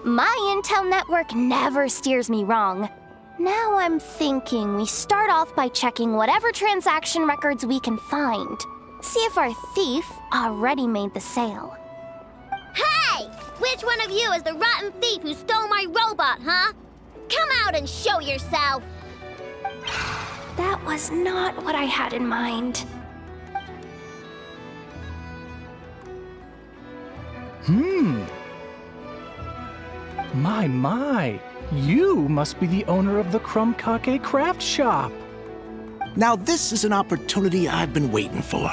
My intel network never steers me wrong. Now I'm thinking we start off by checking whatever transaction records we can find. See if our thief already made the sale. Hey! Which one of you is the rotten thief who stole my robot, huh? Come out and show yourself! That was not what I had in mind. My. You must be the owner of the Krumkake craft shop. Now this is an opportunity I've been waiting for.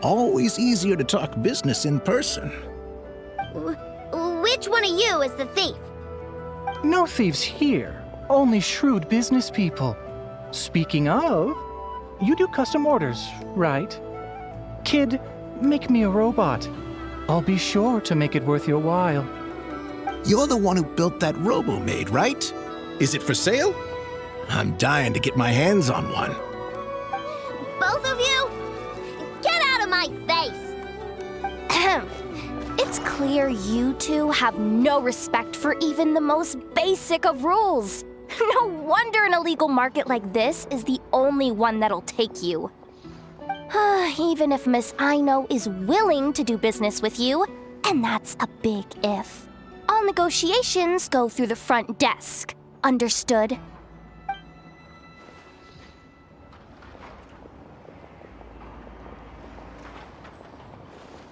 Always easier to talk business in person. Which one of you is the thief? No thieves here, only shrewd business people. Speaking of, you do custom orders, right? Kid, make me a robot. I'll be sure to make it worth your while. You're the one who built that robo-maid, right? Is it for sale? I'm dying to get my hands on one. Both of you? Get out of my face! It's clear you two have no respect for even the most basic of rules. No wonder an illegal market like this is the only one that'll take you. Even if Miss Aino is willing to do business with you, and that's a big if. All negotiations go through the front desk. Understood?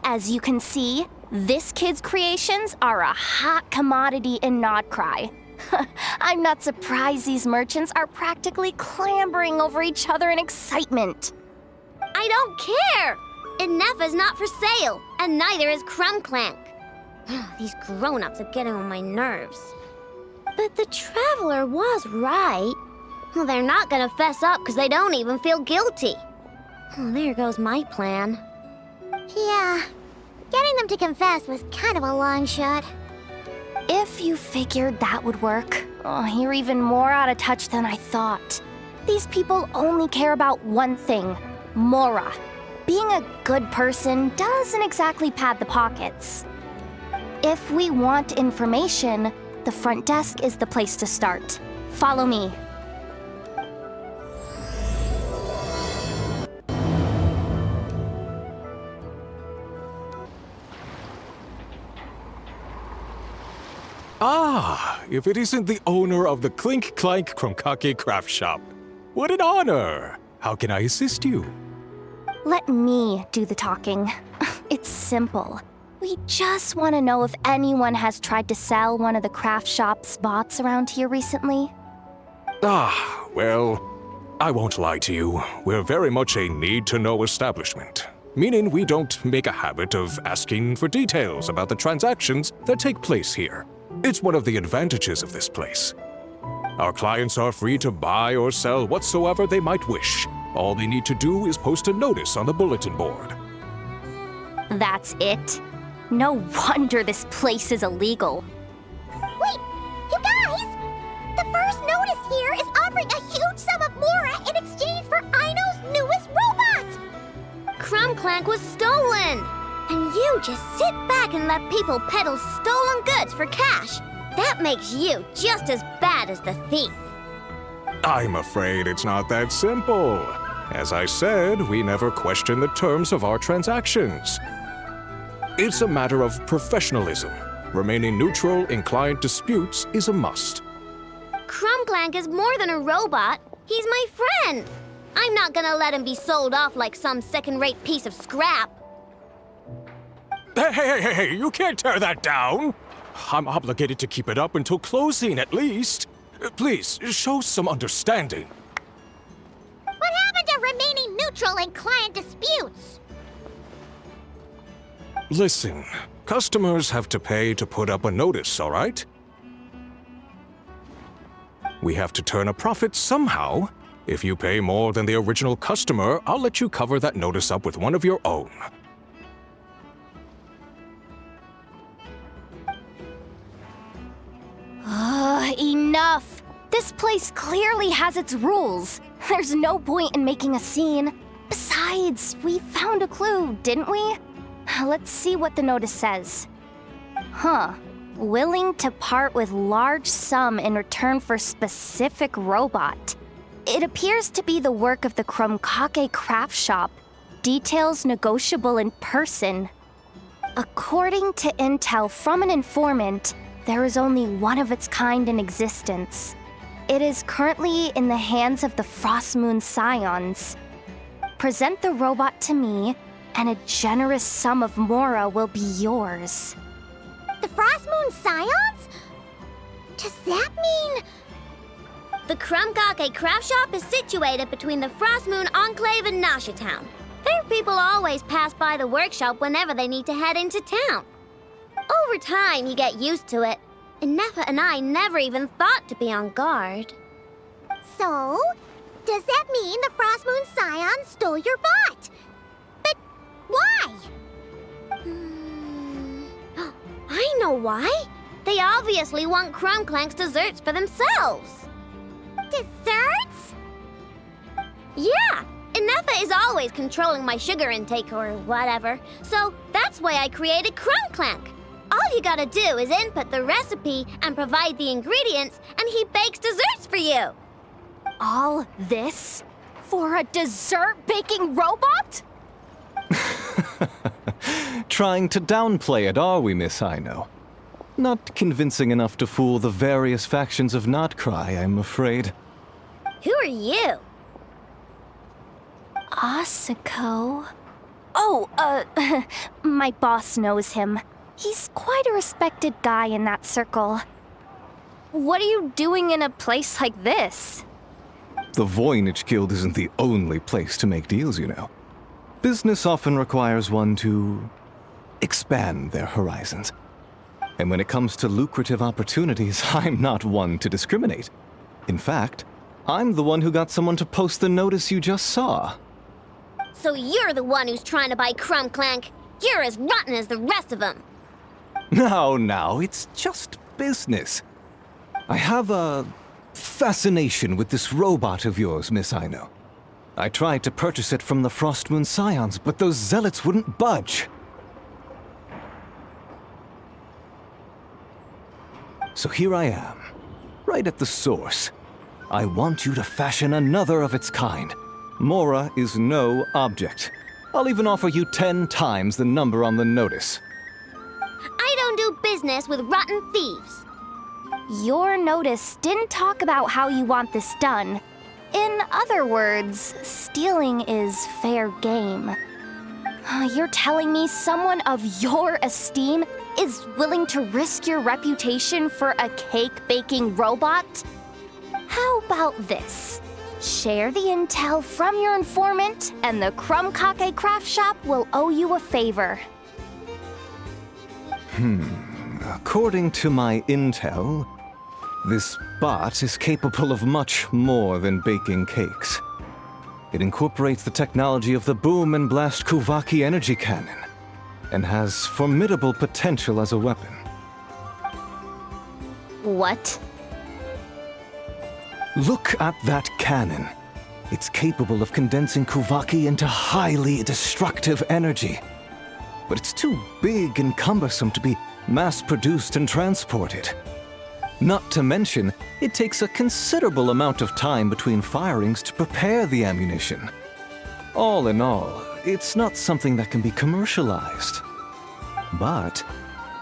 As you can see, this kid's creations are a hot commodity in Nodcry. I'm not surprised these merchants are practically clambering over each other in excitement. I don't care! Inefa's not for sale, and neither is Krumklank. These grown-ups are getting on my nerves. But the Traveler was right. Well, they're not gonna fess up because they don't even feel guilty. Oh, there goes my plan. Yeah, getting them to confess was kind of a long shot. If you figured that would work, you're even more out of touch than I thought. These people only care about one thing, Mora. Being a good person doesn't exactly pad the pockets. If we want information, the front desk is the place to start. Follow me. Ah, if it isn't the owner of the Clink Clank Krumkake craft shop. What an honor! How can I assist you? Let me do the talking. It's simple. We just want to know if anyone has tried to sell one of the craft shop's bots around here recently. Ah, well, I won't lie to you. We're very much a need-to-know establishment, meaning we don't make a habit of asking for details about the transactions that take place here. It's one of the advantages of this place. Our clients are free to buy or sell whatsoever they might wish. All they need to do is post a notice on the bulletin board. That's it? No wonder this place is illegal. Wait, you guys! The first notice here is offering a huge sum of Mora in exchange for Aino's newest robot! Krumklank was stolen! And you just sit back and let people peddle stolen goods for cash. That makes you just as bad as the thief. I'm afraid it's not that simple. As I said, we never question the terms of our transactions. It's a matter of professionalism. Remaining neutral in client disputes is a must. Krumklank is more than a robot. He's my friend. I'm not gonna let him be sold off like some second-rate piece of scrap. Hey, you can't tear that down! I'm obligated to keep it up until closing, at least. Please, show some understanding. What happened to remaining neutral in client disputes? Listen, customers have to pay to put up a notice, all right? We have to turn a profit somehow. If you pay more than the original customer, I'll let you cover that notice up with one of your own. Enough! This place clearly has its rules. There's no point in making a scene. Besides, we found a clue, didn't we? Let's see what the notice says. Willing to part with large sum in return for specific robot. It appears to be the work of the Krumkake craft shop. Details negotiable in person. According to intel from an informant, there is only one of its kind in existence. It is currently in the hands of the Frost Moon Scions. Present the robot to me, and a generous sum of Mora will be yours. The Frost Moon Scions? Does that mean... The Krumkake craft shop is situated between the Frost Moon Enclave and Nasha Town. Their people always pass by the workshop whenever they need to head into town. Over time, you get used to it, and Nefa and I never even thought to be on guard. So, does that mean the Frost Moon Scions stole your bot? But why? I know why. They obviously want Krumklank's desserts for themselves. Desserts? Yeah, and Nefa is always controlling my sugar intake or whatever, so that's why I created Krumklank. All you gotta do is input the recipe and provide the ingredients, and he bakes desserts for you. All this for a dessert baking robot? Trying to downplay it, are we, Miss Aino? Not convincing enough to fool the various factions of Notcry, I'm afraid. Who are you? Asuko. Oh, my boss knows him. He's quite a respected guy in that circle. What are you doing in a place like this? The Voynich Guild isn't the only place to make deals, you know. Business often requires one to expand their horizons. And when it comes to lucrative opportunities, I'm not one to discriminate. In fact, I'm the one who got someone to post the notice you just saw. So you're the one who's trying to buy Krumklank. You're as rotten as the rest of them. Now, it's just business. I have a fascination with this robot of yours, Miss Aino. I tried to purchase it from the Frost Moon Scions, but those zealots wouldn't budge. So here I am, right at the source. I want you to fashion another of its kind. Mora is no object. I'll even offer you 10 times the number on the notice. I don't do business with rotten thieves. Your notice didn't talk about how you want this done. In other words, stealing is fair game. You're telling me someone of your esteem is willing to risk your reputation for a cake-baking robot? How about this? Share the intel from your informant, and the Krumkake craft shop will owe you a favor. According to my intel, this bot is capable of much more than baking cakes. It incorporates the technology of the Boom and Blast Kuvaki energy cannon, and has formidable potential as a weapon. What? Look at that cannon. It's capable of condensing Kuvaki into highly destructive energy. But it's too big and cumbersome to be mass-produced and transported. Not to mention, it takes a considerable amount of time between firings to prepare the ammunition. All in all, it's not something that can be commercialized. But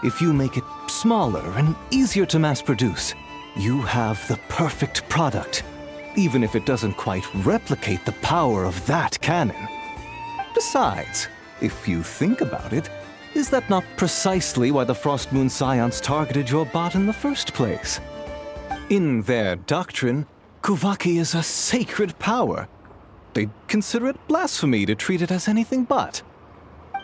if you make it smaller and easier to mass-produce, you have the perfect product, even if it doesn't quite replicate the power of that cannon. Besides, if you think about it, is that not precisely why the Frost Moon Scions targeted your bot in the first place? In their doctrine, Kuvaki is a sacred power. They'd consider it blasphemy to treat it as anything but.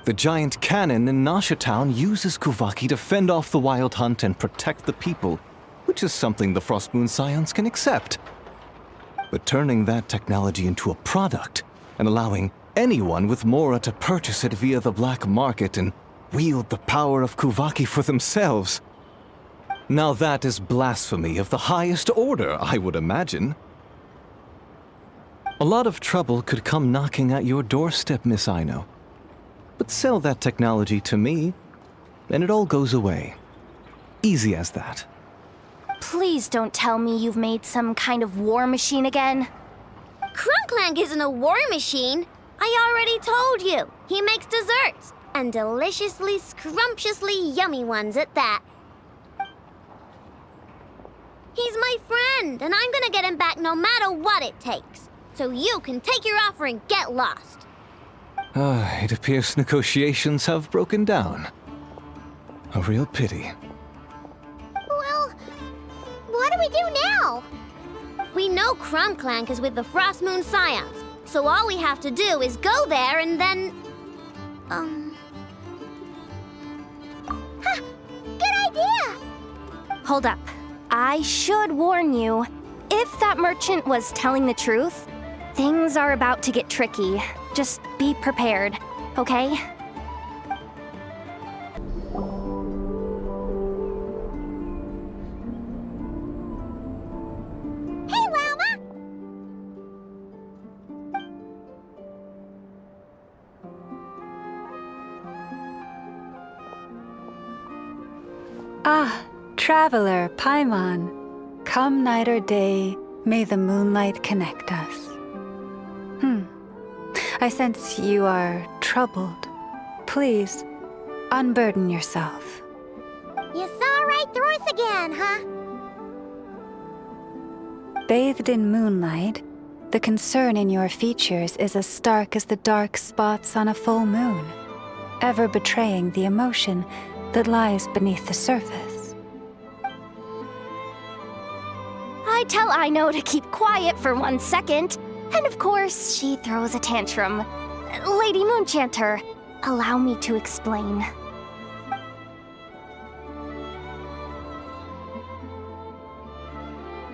The giant cannon in Nasha Town uses Kuvaki to fend off the wild hunt and protect the people, which is something the Frost Moon Scions can accept. But turning that technology into a product and allowing anyone with Mora to purchase it via the black market and wield the power of Kuvaki for themselves. Now that is blasphemy of the highest order, I would imagine. A lot of trouble could come knocking at your doorstep, Miss Aino. But sell that technology to me, and it all goes away. easy as that. Please don't tell me you've made some kind of war machine again. Crunklank isn't a war machine. I already told you. He makes desserts, and deliciously, scrumptiously yummy ones at that. He's my friend, and I'm gonna get him back no matter what it takes. So you can take your offer and get lost. It appears negotiations have broken down. A real pity. Well, what do we do now? We know Crunklank is with the Frost Moon Scions, so all we have to do is go there and then... Huh, good idea! Hold up. I should warn you, if that merchant was telling the truth, things are about to get tricky. Just be prepared, okay? Hey, Llama! Ah, traveler, Paimon. Come night or day, may the moonlight connect us. I sense you are troubled. Please, unburden yourself. You saw right through us again, huh? Bathed in moonlight, the concern in your features is as stark as the dark spots on a full moon, ever betraying the emotion that lies beneath the surface. I tell Aino to keep quiet for 1 second, and of course, she throws a tantrum. Lady Moonchanter, allow me to explain.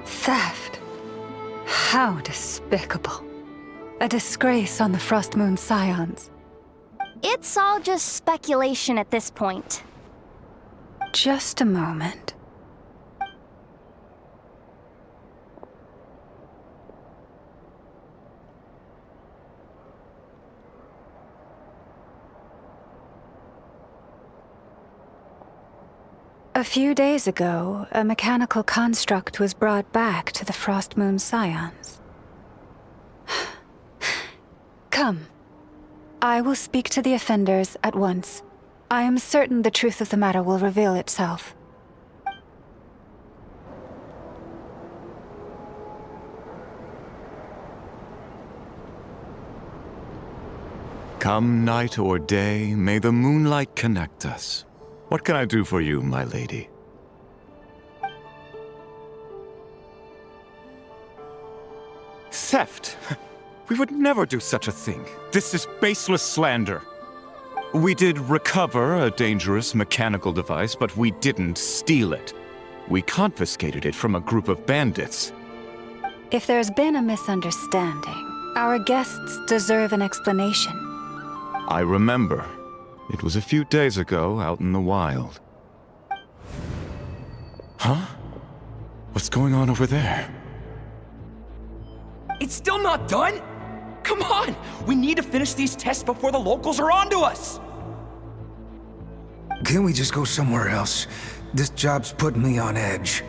Theft. How despicable. A disgrace on the Frost Moon Scions. It's all just speculation at this point. Just a moment. A few days ago, a mechanical construct was brought back to the Frost Moon Scions. Come. I will speak to the offenders at once. I am certain the truth of the matter will reveal itself. Come night or day, may the moonlight connect us. What can I do for you, my lady? Theft? We would never do such a thing. This is baseless slander. We did recover a dangerous mechanical device, but we didn't steal it. We confiscated it from a group of bandits. If there's been a misunderstanding, our guests deserve an explanation. I remember. It was a few days ago, out in the wild. Huh? What's going on over there? It's still not done? Come on! We need to finish these tests before the locals are onto us! Can't we just go somewhere else? This job's putting me on edge.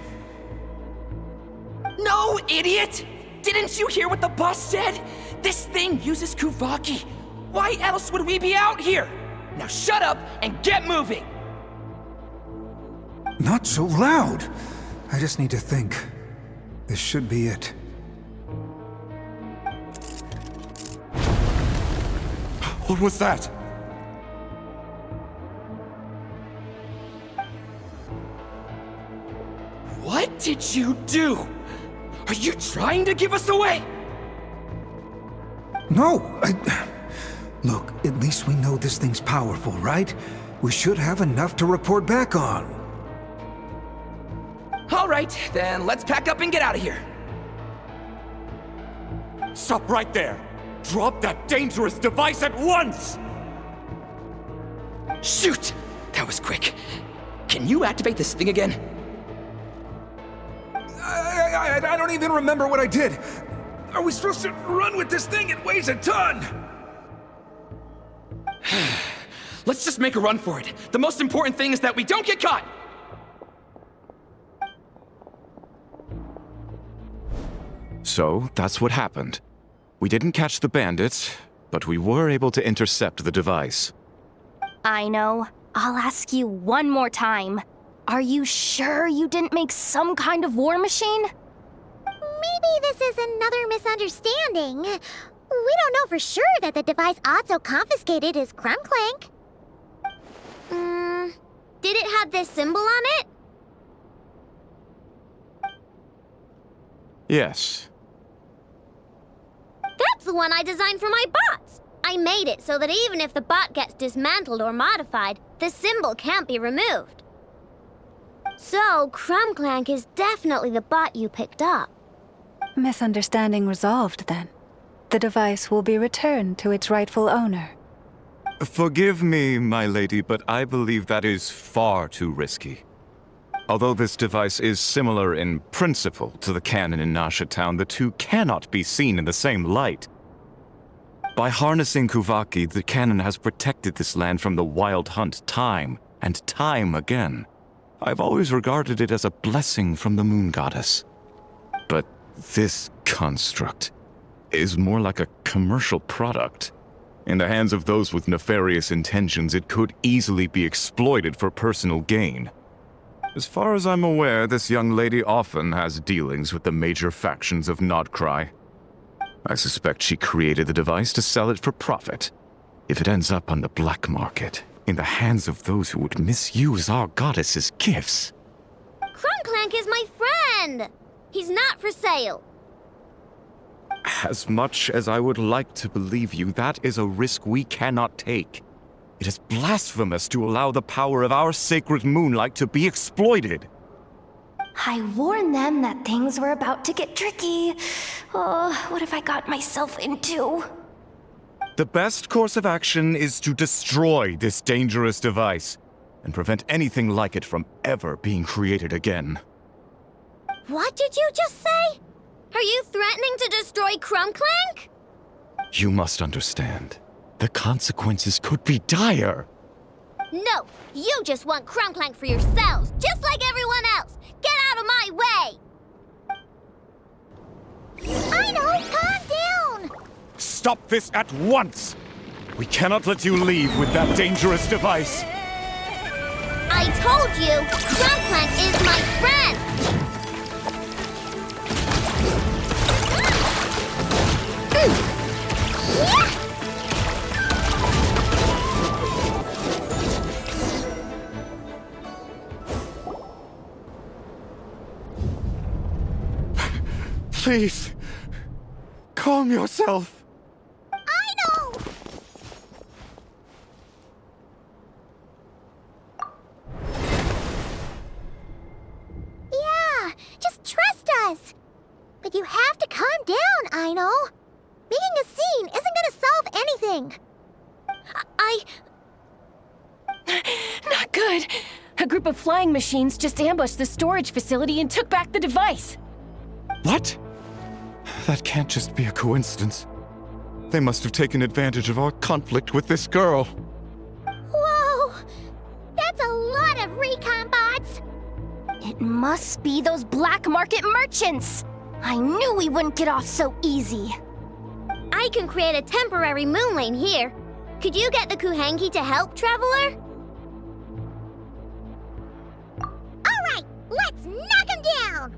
No, idiot! Didn't you hear what the boss said? This thing uses Kuvaki. Why else would we be out here? Now shut up and get moving! Not so loud! I just need to think. This should be it. What was that? What did you do? Are you trying to give us away? No, Look, at least we know this thing's powerful, right? We should have enough to report back on. All right, then let's pack up and get out of here. Stop right there! Drop that dangerous device at once! Shoot! That was quick. Can you activate this thing again? I don't even remember what I did. Are we supposed to run with this thing? It weighs a ton! Let's just make a run for it. The most important thing is that we don't get caught! So, that's what happened. We didn't catch the bandits, but we were able to intercept the device. I know. I'll ask you one more time. Are you sure you didn't make some kind of war machine? Maybe this is another misunderstanding. We don't know for sure that the device Otso confiscated is Krumclank. Did it have this symbol on it? Yes. That's the one I designed for my bots. I made it so that even if the bot gets dismantled or modified, the symbol can't be removed. So, Krumclank is definitely the bot you picked up. Misunderstanding resolved, then. The device will be returned to its rightful owner. Forgive me, my lady, but I believe that is far too risky. Although this device is similar in principle to the cannon in Nasha Town, the two cannot be seen in the same light. By harnessing Kuvaki, the cannon has protected this land from the wild hunt time and time again. I've always regarded it as a blessing from the moon goddess. But this construct is more like a commercial product. In the hands of those with nefarious intentions, it could easily be exploited for personal gain. As far as I'm aware, this young lady often has dealings with the major factions of Nodcry. I suspect she created the device to sell it for profit. If it ends up on the black market, in the hands of those who would misuse our goddess's gifts. Krumclank is my friend! He's not for sale. As much as I would like to believe you, that is a risk we cannot take. It is blasphemous to allow the power of our sacred moonlight to be exploited. I warned them that things were about to get tricky. Oh, what have I got myself into? The best course of action is to destroy this dangerous device and prevent anything like it from ever being created again. What did you just say? Are you threatening to destroy Krumclank? You must understand. The consequences could be dire. No, you just want Krumclank for yourselves, just like everyone else. Get out of my way! I know, calm down! Stop this at once! We cannot let you leave with that dangerous device. I told you, Krumclank is my friend! Please, calm yourself. I know! Yeah, just trust us. But you have to calm down, I know. Making a scene isn't gonna solve anything. Not good. A group of flying machines just ambushed the storage facility and took back the device. What? That can't just be a coincidence. They must have taken advantage of our conflict with this girl. Whoa! That's a lot of recon bots! It must be those black market merchants! I knew we wouldn't get off so easy. I can create a temporary moon lane here. Could you get the Kuhangi to help, Traveler? Alright, let's knock him down!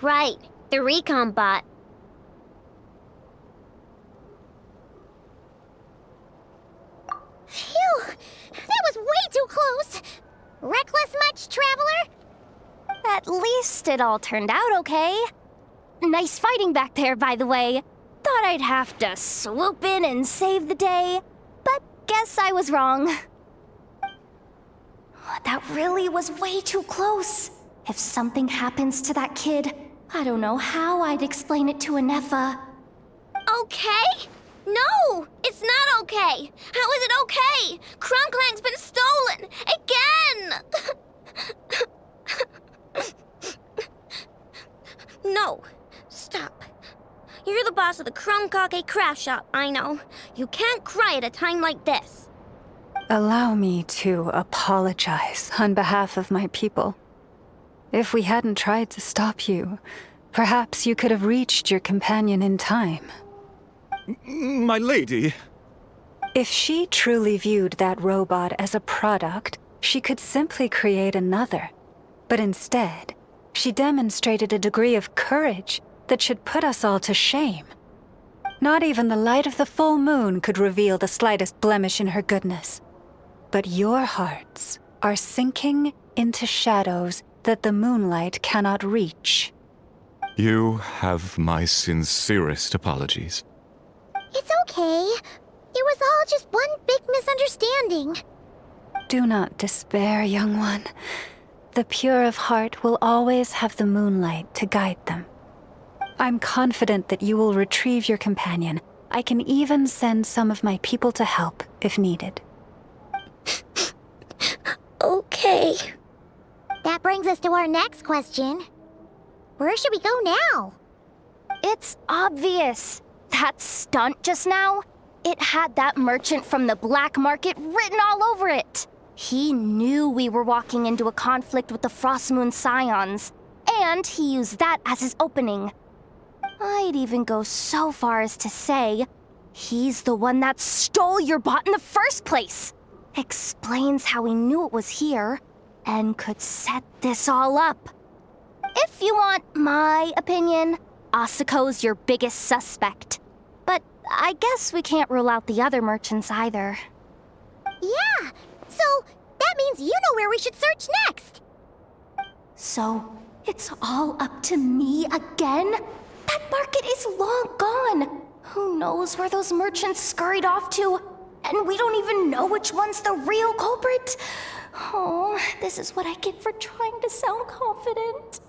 Right, the recon bot. Phew! That was way too close! Reckless much, Traveler? At least it all turned out okay. Nice fighting back there, by the way. Thought I'd have to swoop in and save the day, but guess I was wrong. That really was way too close. If something happens to that kid, I don't know how I'd explain it to Anefa. Okay? No! It's not okay! How is it okay? Crumclank's been stolen! Again! No. Stop. You're the boss of the Crumkake craft shop, I know. You can't cry at a time like this. Allow me to apologize on behalf of my people. If we hadn't tried to stop you, perhaps you could have reached your companion in time. My lady. If she truly viewed that robot as a product, she could simply create another. But instead, she demonstrated a degree of courage that should put us all to shame. Not even the light of the full moon could reveal the slightest blemish in her goodness. But your hearts are sinking into shadows that the moonlight cannot reach. You have my sincerest apologies. It's okay. It was all just one big misunderstanding. Do not despair, young one. The pure of heart will always have the moonlight to guide them. I'm confident that you will retrieve your companion. I can even send some of my people to help if needed. Okay. That brings us to our next question. Where should we go now? It's obvious. That stunt just now, it had that merchant from the black market written all over it. He knew we were walking into a conflict with the Frostmoon Scions, and he used that as his opening. I'd even go so far as to say, he's the one that stole your bot in the first place. Explains how he knew it was here, and could set this all up. If you want my opinion, Asuko's your biggest suspect. But I guess we can't rule out the other merchants either. Yeah, so that means you know where we should search next. So, it's all up to me again? That market is long gone. Who knows where those merchants scurried off to? And we don't even know which one's the real culprit. Oh, this is what I get for trying to sound confident.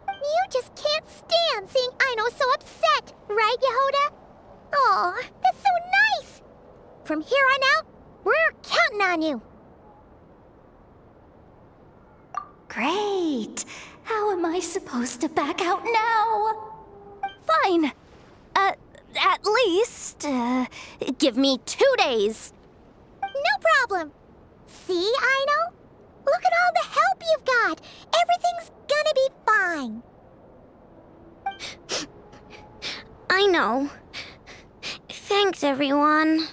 You just can't stand seeing Aino so upset, right, Yehoda? Aw, that's so nice! From here on out, we're counting on you. Great. How am I supposed to back out now? Fine. At least, give me 2 days. No problem. See, Aino? Look at all the help you've got. Everything's gonna be fine. I know. Thanks, everyone.